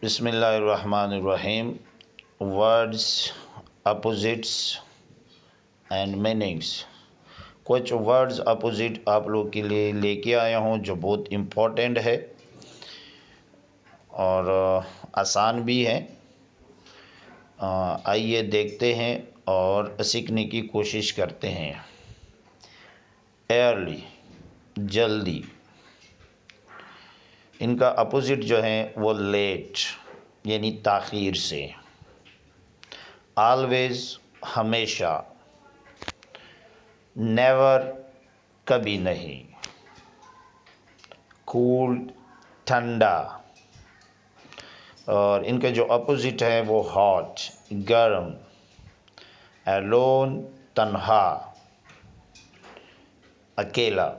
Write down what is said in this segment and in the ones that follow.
बिस्मिल्लाहिर्रहमानिर्रहीम। Words, opposites and meanings. कुछ words opposite आप लोग के लिए लेके आया हूँ जो बहुत इम्पोर्टेंट है और आसान भी है। आइए देखते हैं और सीखने की कोशिश करते हैं। एयरली, जल्दी। इनका अपोजिट जो है वो लेट यानी ताख़ीर से। ऑलवेज, हमेशा। नेवर, कभी नहीं। कूल, ठंडा। और इनके जो अपोजिट है वो हॉट, गर्म। एलोन, तन्हा, अकेला।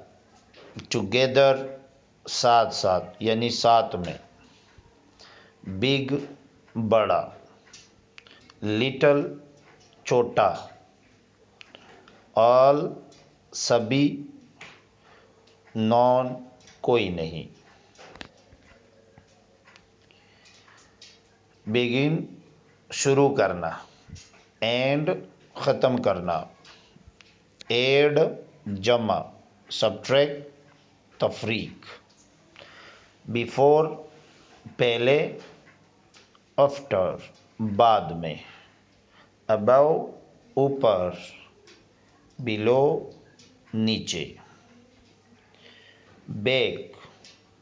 टुगेदर, साथ साथ यानी साथ में। बिग, बड़ा। लिटल, छोटा। ऑल, सभी। नॉन, कोई नहीं। बिगिन, शुरू करना। एंड, ख़त्म करना। एड, जमा। सब्ट्रैक्ट, तफरीक। बिफोर, पहले। आफ्टर, बाद में। अबव, ऊपर। बिलो, नीचे। बैक,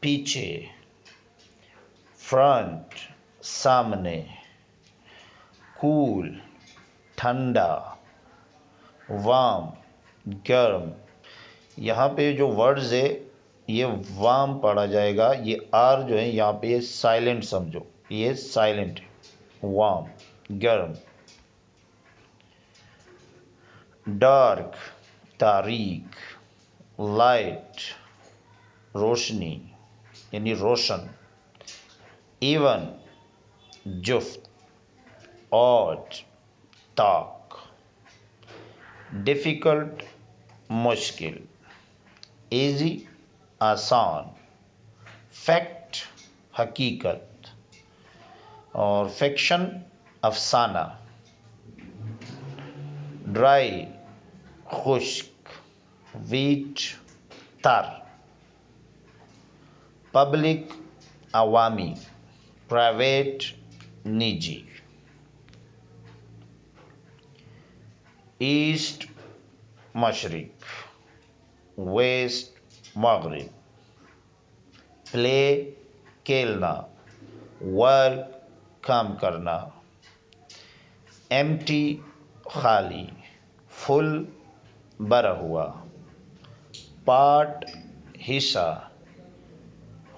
पीछे। फ्रंट, सामने। कूल, ठंडा। वार्म, गर्म। यहाँ पे जो वर्ड्स है ये वार्म पढ़ा जाएगा। ये आर जो है यहाँ पे ये साइलेंट समझो, ये साइलेंट है। वार्म, गर्म। डार्क, तारीक। लाइट, रोशनी यानी रोशन। इवन, जुफ्त। ऑड, ताक। डिफ़िकल्ट, मुश्किल। इजी, आसान। फैक्ट, हकीकत। और फिक्शन, अफसाना। ड्राई, खुश्क। वीट, तर। पब्लिक, अवामी। प्राइवेट, निजी। ईस्ट, मशरिक। वेस्ट, मगरिब। प्ले, खेलना। वर्क, काम करना। एम्प्टी, खाली। फुल, भरा हुआ। पार्ट, हिस्सा।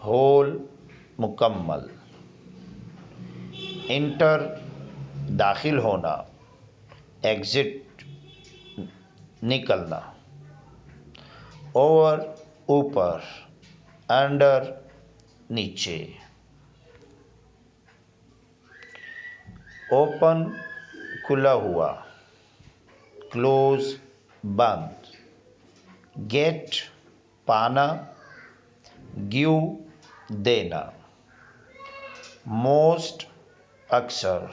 होल, मुकम्मल। इंटर, दाखिल होना। एग्जिट, निकलना। ओवर, ऊपर। अंडर, नीचे। ओपन, खुला हुआ। क्लोज, बंद। गेट, पाना। गिव, देना। मोस्ट, अक्सर।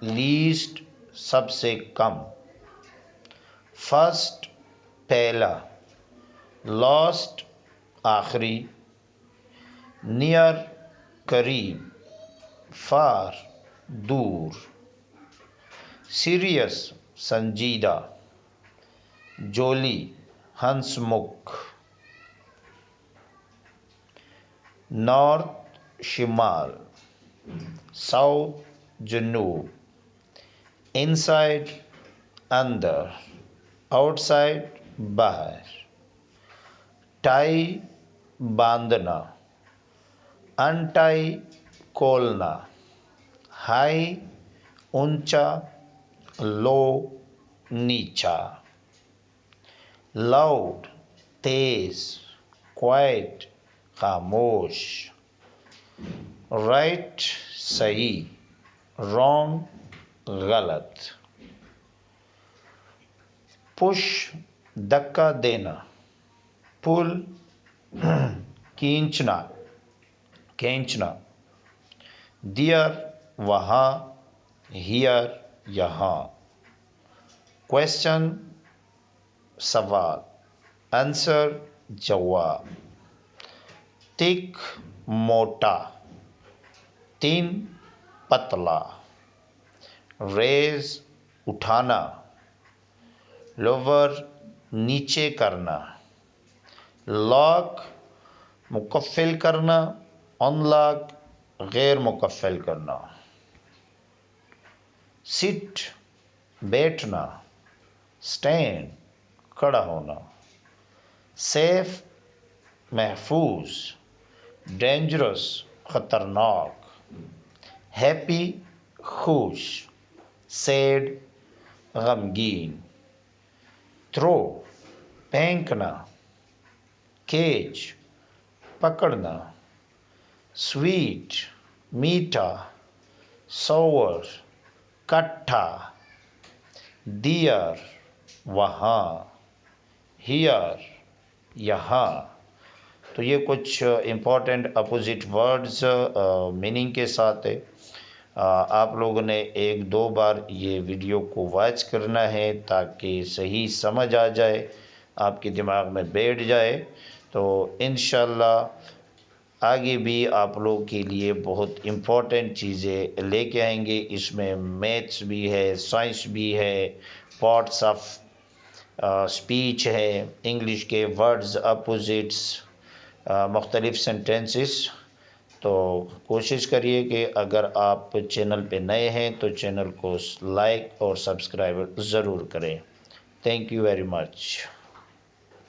लीस्ट, सबसे कम। फर्स्ट, पहला। लॉस्ट, आखिरी। नियर, करीब। फार, दूर। सीरियस, संजीदा। जोली, हंसमुख। नॉर्थ, शिमाल। साउथ, जनूब। इनसाइड, अंदर। आउटसाइड, बाहर। टाई, बांधना। अनटाई, खोलना। हाई, ऊंचा। लो, नीचा। लाउड, तेज। क्वाइट, खामोश। राइट, सही। रॉन्ग, गलत। पुश, धक्का देना। पुल, खींचना, खींचना। दियर वहाँ, हियर यहाँ। क्वेश्चन सवाल, आंसर जवाब। थिक मोटा, थिन पतला। रेज उठाना, लोअर नीचे करना। लॉक मुकफ़िल करना, अनलॉक गैर मुकफ़िल करना। सिट बैठना, स्टैंड खड़ा होना। सेफ महफूज, डेंजरस खतरनाक। हैप्पी खुश, सैड गमगीन। थ्रो फेंकना, केज पकड़ना। स्वीट मीठा, सोवर कट्ठा। डियर वहाँ, हियर यहाँ। तो ये कुछ इम्पॉर्टेंट अपोजिट वर्ड्स मीनिंग के साथ है। आप लोगों ने एक दो बार ये वीडियो को वॉच करना है ताकि सही समझ आ जाए, आपके दिमाग में बैठ जाए। तो इंशाल्लाह आगे भी आप लोगों के लिए बहुत इम्पोर्टेंट चीज़ें लेके आएंगे। इसमें मैथ्स भी है, साइंस भी है, पार्ट्स ऑफ स्पीच है, इंग्लिश के वर्ड्स अपोजिट्स, मुख्तलिफ सेंटेंसेस। तो कोशिश करिए कि अगर आप चैनल पे नए हैं तो चैनल को लाइक और सब्सक्राइब ज़रूर करें। Thank you very much.